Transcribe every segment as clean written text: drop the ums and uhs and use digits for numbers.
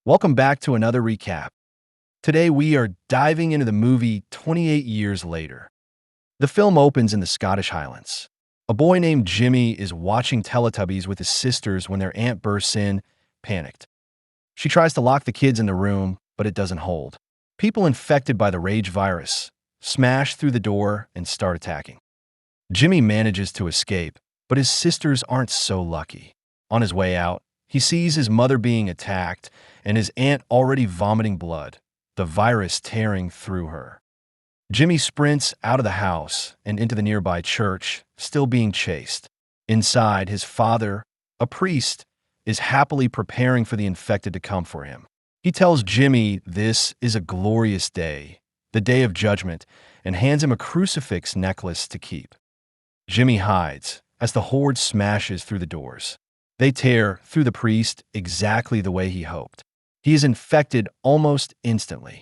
Welcome back to another recap. Today we are diving into the movie 28 Years Later. The film opens in the Scottish Highlands. A boy named Jimmy is watching Teletubbies with his sisters when their aunt bursts in, panicked. She tries to lock the kids in the room, but it doesn't hold. People infected by the rage virus smash through the door and start attacking. Jimmy manages to escape, but his sisters aren't so lucky. On his way out, he sees his mother being attacked and his aunt already vomiting blood, the virus tearing through her. Jimmy sprints out of the house and into the nearby church, still being chased. Inside, his father, a priest, is happily preparing for the infected to come for him. He tells Jimmy this is a glorious day, the day of judgment, and hands him a crucifix necklace to keep. Jimmy hides as the horde smashes through the doors. They tear through the priest exactly the way he hoped. He is infected almost instantly.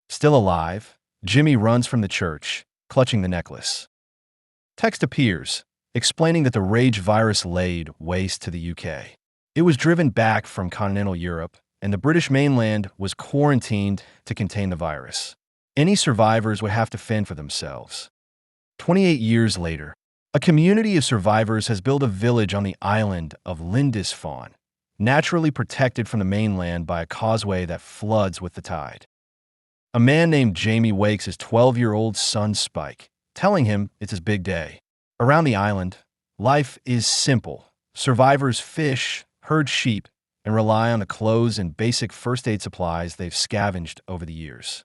Still alive, Jimmy runs from the church, clutching the necklace. Text appears, explaining that the rage virus laid waste to the UK. It was driven back from continental Europe, and the British mainland was quarantined to contain the virus. Any survivors would have to fend for themselves. 28 years later, a community of survivors has built a village on the island of Lindisfarne, naturally protected from the mainland by a causeway that floods with the tide. A man named Jamie wakes his 12-year-old son Spike, telling him it's his big day. Around the island, life is simple. Survivors fish, herd sheep, and rely on the clothes and basic first aid supplies they've scavenged over the years.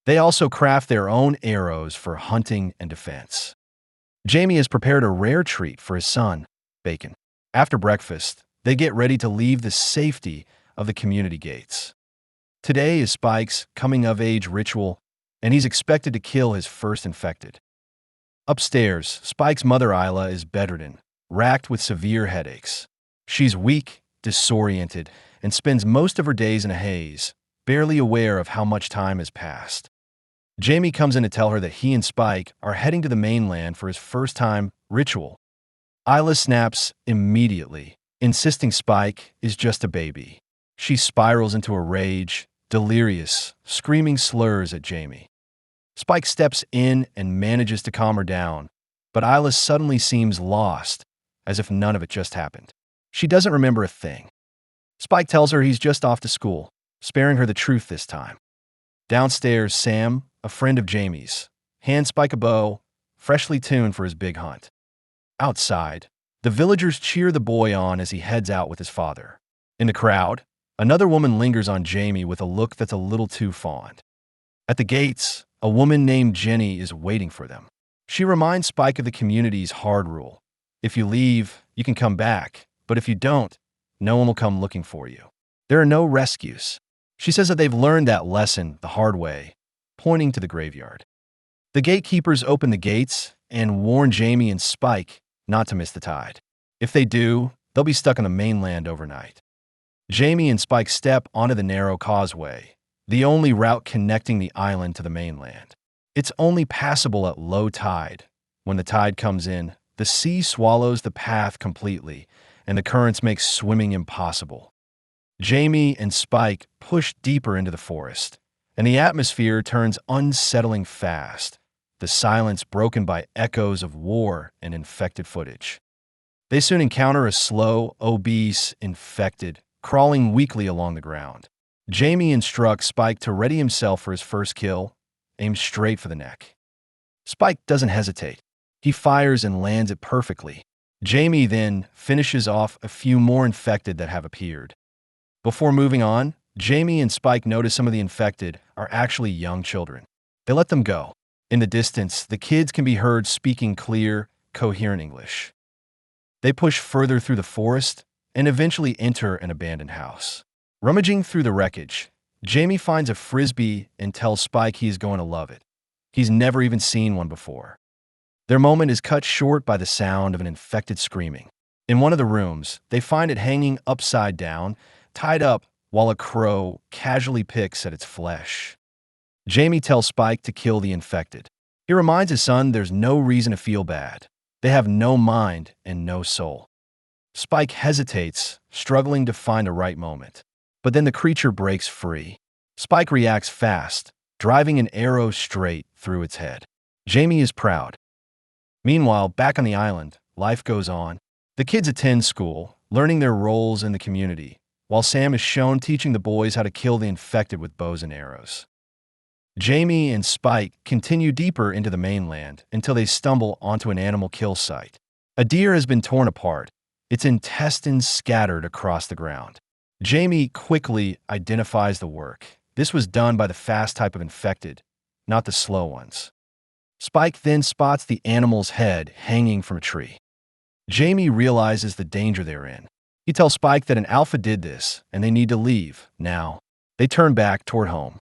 They also craft their own arrows for hunting and defense. Jamie has prepared a rare treat for his son, bacon. After breakfast, they get ready to leave the safety of the community gates. Today is Spike's coming-of-age ritual, and he's expected to kill his first infected. Upstairs, Spike's mother Isla is bedridden, racked with severe headaches. She's weak, disoriented, and spends most of her days in a haze, barely aware of how much time has passed. Jamie comes in to tell her that he and Spike are heading to the mainland for his first-time ritual. Isla snaps immediately, insisting Spike is just a baby. She spirals into a rage, delirious, screaming slurs at Jamie. Spike steps in and manages to calm her down, but Isla suddenly seems lost, as if none of it just happened. She doesn't remember a thing. Spike tells her he's just off to school, sparing her the truth this time. Downstairs, Sam, a friend of Jamie's, hands Spike a bow, freshly tuned for his big hunt. Outside, the villagers cheer the boy on as he heads out with his father. In the crowd, another woman lingers on Jamie with a look that's a little too fond. At the gates, a woman named Jenny is waiting for them. She reminds Spike of the community's hard rule. If you leave, you can come back, but if you don't, no one will come looking for you. There are no rescues. She says that they've learned that lesson the hard way, pointing to the graveyard. The gatekeepers open the gates and warn Jamie and Spike not to miss the tide. If they do, they'll be stuck on the mainland overnight. Jamie and Spike step onto the narrow causeway, the only route connecting the island to the mainland. It's only passable at low tide. When the tide comes in, the sea swallows the path completely, and the currents make swimming impossible. Jamie and Spike push deeper into the forest, and the atmosphere turns unsettling fast, the silence broken by echoes of war and infected footage. They soon encounter a slow, obese, infected, crawling weakly along the ground. Jamie instructs Spike to ready himself for his first kill, aimed straight for the neck. Spike doesn't hesitate. He fires and lands it perfectly. Jamie then finishes off a few more infected that have appeared. Before moving on, Jamie and Spike notice some of the infected are actually young children. They let them go. In the distance, the kids can be heard speaking clear, coherent English. They push further through the forest and eventually enter an abandoned house. Rummaging through the wreckage, Jamie finds a frisbee and tells Spike he's going to love it. He's never even seen one before. Their moment is cut short by the sound of an infected screaming. In one of the rooms, they find it hanging upside down, tied up while a crow casually picks at its flesh. Jamie tells Spike to kill the infected. He reminds his son there's no reason to feel bad. They have no mind and no soul. Spike hesitates, struggling to find the right moment. but then the creature breaks free. Spike reacts fast, driving an arrow straight through its head. Jamie is proud. Meanwhile, back on the island, life goes on. The kids attend school, learning their roles in the community, while Sam is shown teaching the boys how to kill the infected with bows and arrows. Jamie and Spike continue deeper into the mainland until they stumble onto an animal kill site. A deer has been torn apart, its intestines scattered across the ground. Jamie quickly identifies the work. This was done by the fast type of infected, not the slow ones. Spike then spots the animal's head hanging from a tree. Jamie realizes the danger they're in. He tells Spike that an alpha did this, and they need to leave, now. They turn back toward home.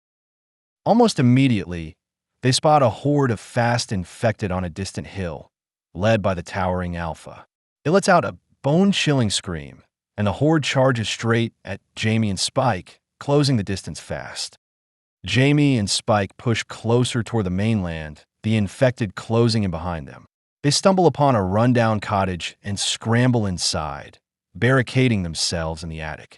Almost immediately, they spot a horde of fast infected on a distant hill, led by the towering alpha. It lets out a bone-chilling scream, and the horde charges straight at Jamie and Spike, closing the distance fast. Jamie and Spike push closer toward the mainland, the infected closing in behind them. They stumble upon a rundown cottage and scramble inside, barricading themselves in the attic.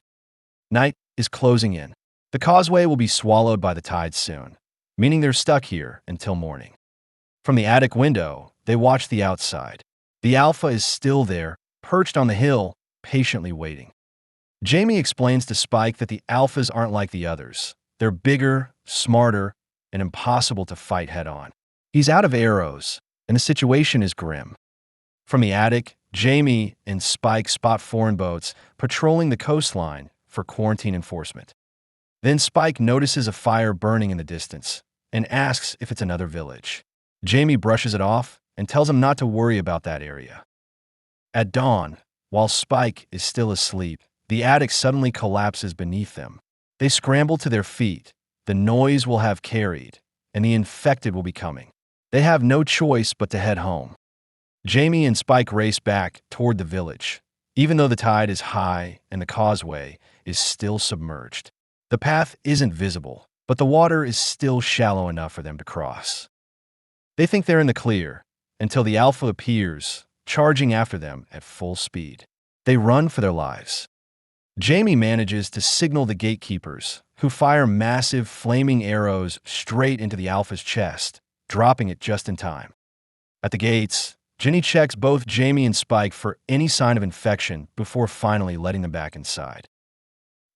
Night is closing in. The causeway will be swallowed by the tide soon, meaning they're stuck here until morning. From the attic window, they watch the outside. The alpha is still there, perched on the hill, patiently waiting. Jamie explains to Spike that the alphas aren't like the others. They're bigger, smarter, and impossible to fight head-on. He's out of arrows, and the situation is grim. From the attic, Jamie and Spike spot foreign boats patrolling the coastline for quarantine enforcement. Then Spike notices a fire burning in the distance and asks if it's another village. Jamie brushes it off and tells him not to worry about that area. At dawn, while Spike is still asleep, the attic suddenly collapses beneath them. They scramble to their feet. The noise will have carried, and the infected will be coming. They have no choice but to head home. Jamie and Spike race back toward the village, even though the tide is high and the causeway is still submerged. The path isn't visible, but the water is still shallow enough for them to cross. They think they're in the clear until the alpha appears, charging after them at full speed. They run for their lives. Jamie manages to signal the gatekeepers, who fire massive flaming arrows straight into the alpha's chest, dropping it just in time. At the gates, Ginny checks both Jamie and Spike for any sign of infection before finally letting them back inside.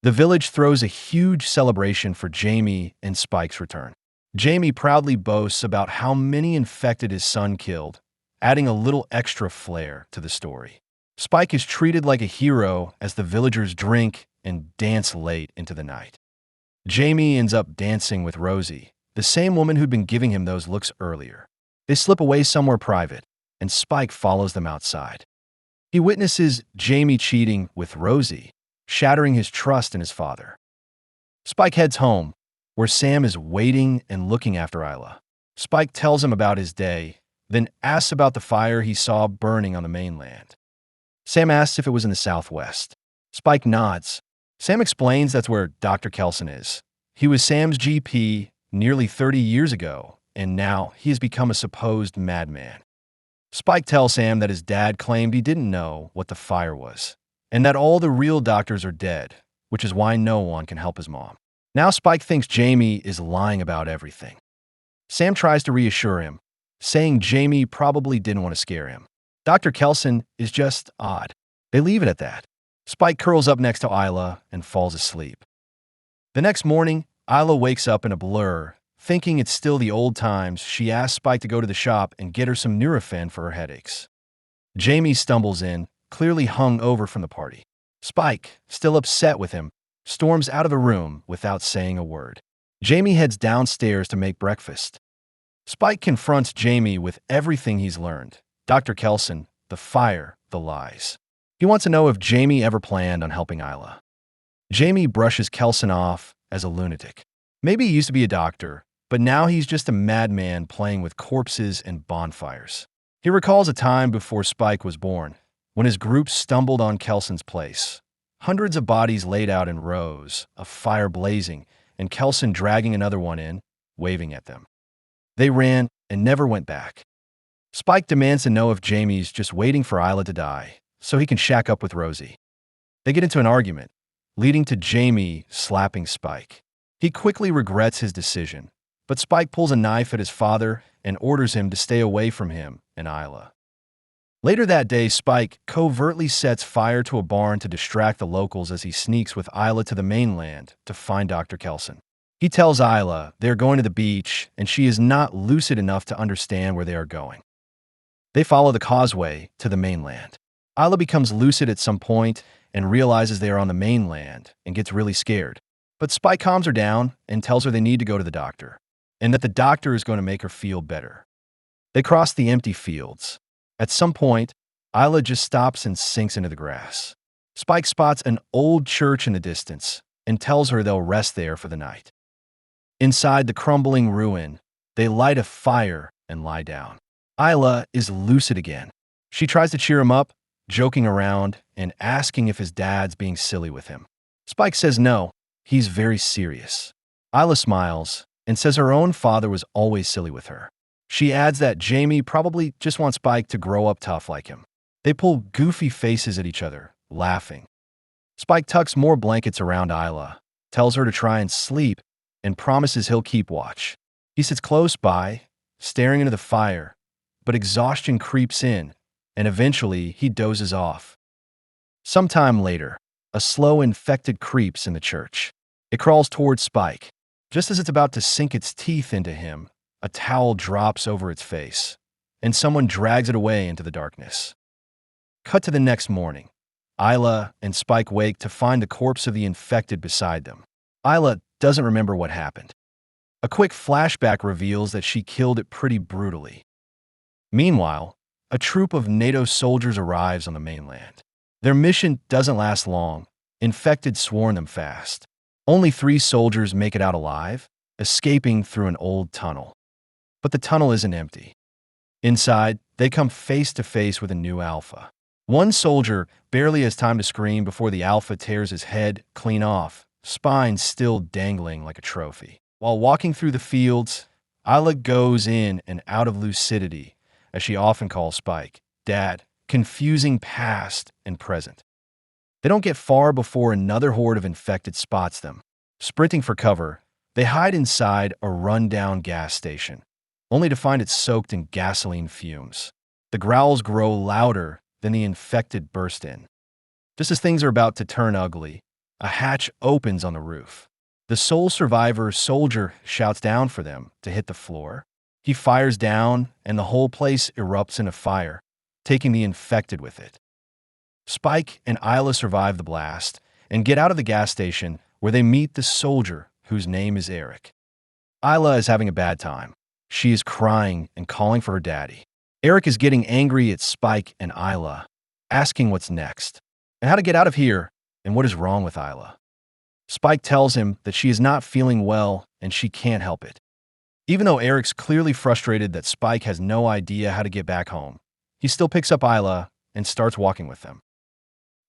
The village throws a huge celebration for Jamie and Spike's return. Jamie proudly boasts about how many infected his son killed, adding a little extra flair to the story. Spike is treated like a hero as the villagers drink and dance late into the night. Jamie ends up dancing with Rosie, the same woman who'd been giving him those looks earlier. They slip away somewhere private, and Spike follows them outside. He witnesses Jamie cheating with Rosie, shattering his trust in his father. Spike heads home, where Sam is waiting and looking after Isla. Spike tells him about his day, then asks about the fire he saw burning on the mainland. Sam asks if it was in the southwest. Spike nods. Sam explains that's where Dr. Kelson is. He was Sam's GP nearly 30 years ago, and now he has become a supposed madman. Spike tells Sam that his dad claimed he didn't know what the fire was, and that all the real doctors are dead, which is why no one can help his mom. Now Spike thinks Jamie is lying about everything. Sam tries to reassure him, saying Jamie probably didn't want to scare him. Dr. Kelson is just odd. They leave it at that. Spike curls up next to Isla and falls asleep. The next morning, Isla wakes up in a blur, thinking it's still the old times. She asks Spike to go to the shop and get her some Nurofen for her headaches. Jamie stumbles in, clearly hung over from the party. Spike, still upset with him, storms out of the room without saying a word. Jamie heads downstairs to make breakfast. Spike confronts Jamie with everything he's learned. Dr. Kelson, the fire, the lies. He wants to know if Jamie ever planned on helping Isla. Jamie brushes Kelson off as a lunatic. Maybe he used to be a doctor, but now he's just a madman playing with corpses and bonfires. He recalls a time before Spike was born, when his group stumbled on Kelson's place. Hundreds of bodies laid out in rows, a fire blazing, and Kelson dragging another one in, waving at them. They ran and never went back. Spike demands to know if Jamie's just waiting for Isla to die, so he can shack up with Rosie. They get into an argument, leading to Jamie slapping Spike. He quickly regrets his decision, but Spike pulls a knife at his father and orders him to stay away from him and Isla. Later that day, Spike covertly sets fire to a barn to distract the locals as he sneaks with Isla to the mainland to find Dr. Kelson. He tells Isla they are going to the beach and she is not lucid enough to understand where they are going. They follow the causeway to the mainland. Isla becomes lucid at some point and realizes they are on the mainland and gets really scared. But Spike calms her down and tells her they need to go to the doctor, and that the doctor is going to make her feel better. They cross the empty fields. At some point, Isla just stops and sinks into the grass. Spike spots an old church in the distance and tells her they'll rest there for the night. Inside the crumbling ruin, they light a fire and lie down. Isla is lucid again. She tries to cheer him up, joking around and asking if his dad's being silly with him. Spike says no, he's very serious. Isla smiles and says her own father was always silly with her. She adds that Jamie probably just wants Spike to grow up tough like him. They pull goofy faces at each other, laughing. Spike tucks more blankets around Isla, tells her to try and sleep, and promises he'll keep watch. He sits close by, staring into the fire, but exhaustion creeps in, and eventually he dozes off. Sometime later, a slow infected creeps in the church. It crawls towards Spike. Just as it's about to sink its teeth into him, a towel drops over its face, and someone drags it away into the darkness. Cut to the next morning. Isla and Spike wake to find the corpse of the infected beside them. Isla doesn't remember what happened. A quick flashback reveals that she killed it pretty brutally. Meanwhile, a troop of NATO soldiers arrives on the mainland. Their mission doesn't last long. Infected swarm them fast. Only 3 soldiers make it out alive, escaping through an old tunnel. But the tunnel isn't empty. Inside, they come face to face with a new alpha. One soldier barely has time to scream before the alpha tears his head clean off, spine still dangling like a trophy. While walking through the fields, Isla goes in and out of lucidity, as she often calls Spike, Dad, confusing past and present. They don't get far before another horde of infected spots them. Sprinting for cover, they hide inside a run-down gas station, only to find it soaked in gasoline fumes. The growls grow louder, then the infected burst in. Just as things are about to turn ugly, a hatch opens on the roof. The sole survivor soldier shouts down for them to hit the floor. He fires down, and the whole place erupts in a fire, taking the infected with it. Spike and Isla survive the blast and get out of the gas station, where they meet the soldier whose name is Eric. Isla is having a bad time. She is crying and calling for her daddy. Eric is getting angry at Spike and Isla, asking what's next, and how to get out of here, and what is wrong with Isla. Spike tells him that she is not feeling well and she can't help it. Even though Eric's clearly frustrated that Spike has no idea how to get back home, he still picks up Isla and starts walking with them.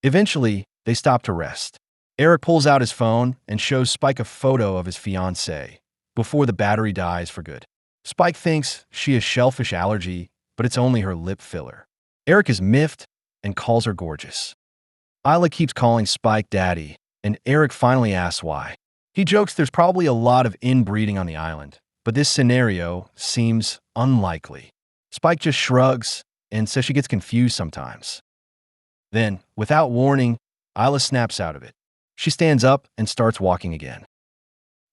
Eventually, they stop to rest. Eric pulls out his phone and shows Spike a photo of his fiancée before the battery dies for good. Spike thinks she has shellfish allergy, but it's only her lip filler. Eric is miffed and calls her gorgeous. Isla keeps calling Spike daddy, and Eric finally asks why. He jokes there's probably a lot of inbreeding on the island, but this scenario seems unlikely. Spike just shrugs and says she gets confused sometimes. Then, without warning, Isla snaps out of it. She stands up and starts walking again.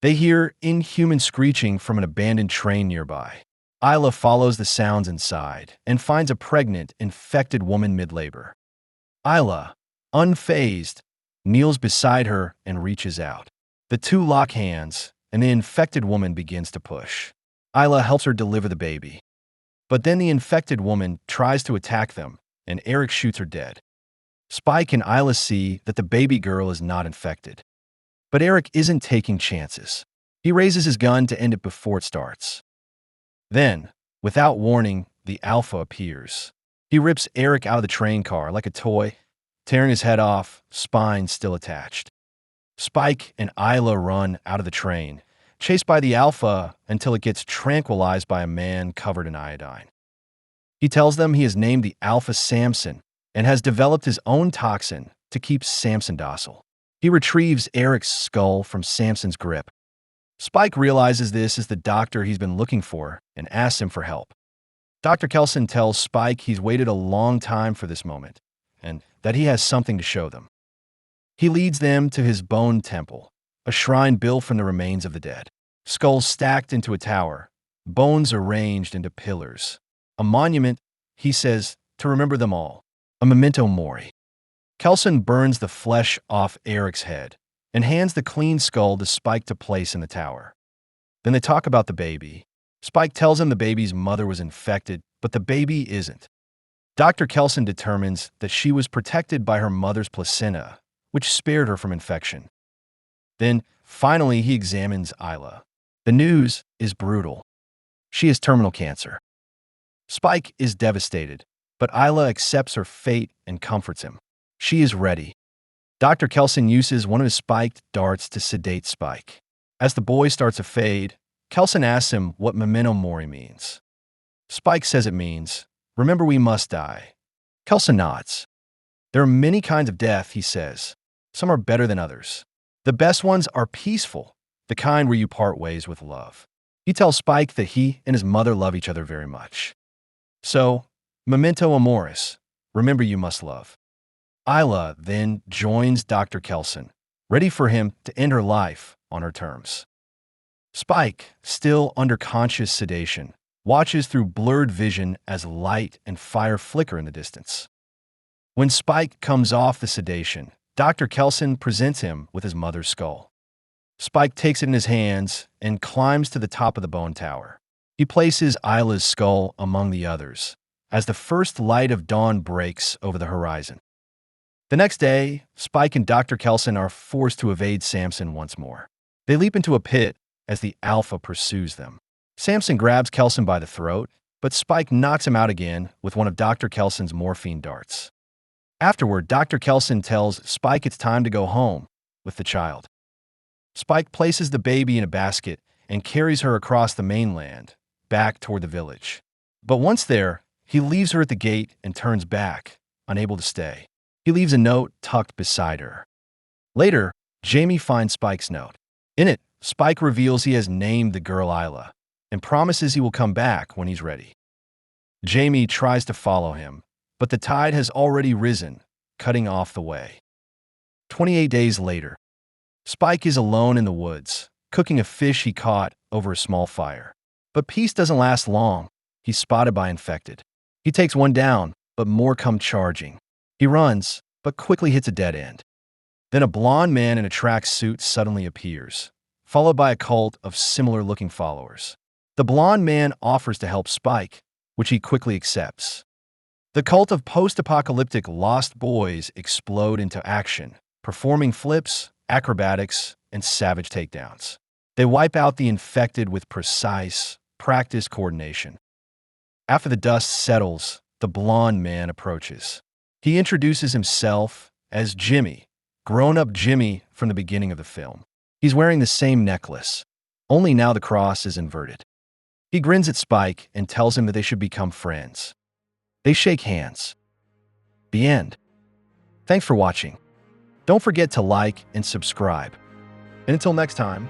They hear inhuman screeching from an abandoned train nearby. Isla follows the sounds inside and finds a pregnant, infected woman mid-labor. Isla, unfazed, kneels beside her and reaches out. The two lock hands, and the infected woman begins to push. Isla helps her deliver the baby. But then the infected woman tries to attack them, and Eric shoots her dead. Spike and Isla see that the baby girl is not infected. But Eric isn't taking chances. He raises his gun to end it before it starts. Then, without warning, the alpha appears. He rips Eric out of the train car like a toy, tearing his head off, spine still attached. Spike and Isla run out of the train, chased by the alpha until it gets tranquilized by a man covered in iodine. He tells them he has named the alpha Samson and has developed his own toxin to keep Samson docile. He retrieves Eric's skull from Samson's grip. Spike realizes this is the doctor he's been looking for and asks him for help. Dr. Kelson tells Spike he's waited a long time for this moment and that he has something to show them. He leads them to his bone temple, a shrine built from the remains of the dead. Skulls stacked into a tower, bones arranged into pillars. A monument, he says, to remember them all. A memento mori. Kelson burns the flesh off Eric's head and hands the clean skull to Spike to place in the tower. Then they talk about the baby. Spike tells him the baby's mother was infected, but the baby isn't. Dr. Kelson determines that she was protected by her mother's placenta, which spared her from infection. Then, finally, he examines Isla. The news is brutal. She has terminal cancer. Spike is devastated, but Isla accepts her fate and comforts him. She is ready. Dr. Kelson uses one of his spiked darts to sedate Spike. As the boy starts to fade, Kelson asks him what memento mori means. Spike says it means, remember we must die. Kelson nods. There are many kinds of death, he says. Some are better than others. The best ones are peaceful, the kind where you part ways with love. He tells Spike that he and his mother love each other very much. So, memento amoris, remember you must love. Isla then joins Dr. Kelson, ready for him to end her life on her terms. Spike, still under conscious sedation, watches through blurred vision as light and fire flicker in the distance. When Spike comes off the sedation, Dr. Kelson presents him with his mother's skull. Spike takes it in his hands and climbs to the top of the bone tower. He places Isla's skull among the others as the first light of dawn breaks over the horizon. The next day, Spike and Dr. Kelson are forced to evade Samson once more. They leap into a pit as the Alpha pursues them. Samson grabs Kelson by the throat, but Spike knocks him out again with one of Dr. Kelson's morphine darts. Afterward, Dr. Kelson tells Spike it's time to go home with the child. Spike places the baby in a basket and carries her across the mainland, back toward the village. But once there, he leaves her at the gate and turns back, unable to stay. He leaves a note tucked beside her. Later, Jamie finds Spike's note. In it, Spike reveals he has named the girl Isla and promises he will come back when he's ready. Jamie tries to follow him, but the tide has already risen, cutting off the way. 28 days later, Spike is alone in the woods, cooking a fish he caught over a small fire. But peace doesn't last long. He's spotted by infected. He takes one down, but more come charging. He runs, but quickly hits a dead end. Then a blond man in a tracksuit suddenly appears, followed by a cult of similar-looking followers. The blond man offers to help Spike, which he quickly accepts. The cult of post-apocalyptic lost boys explode into action, performing flips, acrobatics, and savage takedowns. They wipe out the infected with precise, practiced coordination. After the dust settles, the blond man approaches. He introduces himself as Jimmy, grown-up Jimmy from the beginning of the film. He's wearing the same necklace, only now the cross is inverted. He grins at Spike and tells him that they should become friends. They shake hands. The end. Thanks for watching. Don't forget to like and subscribe. And until next time,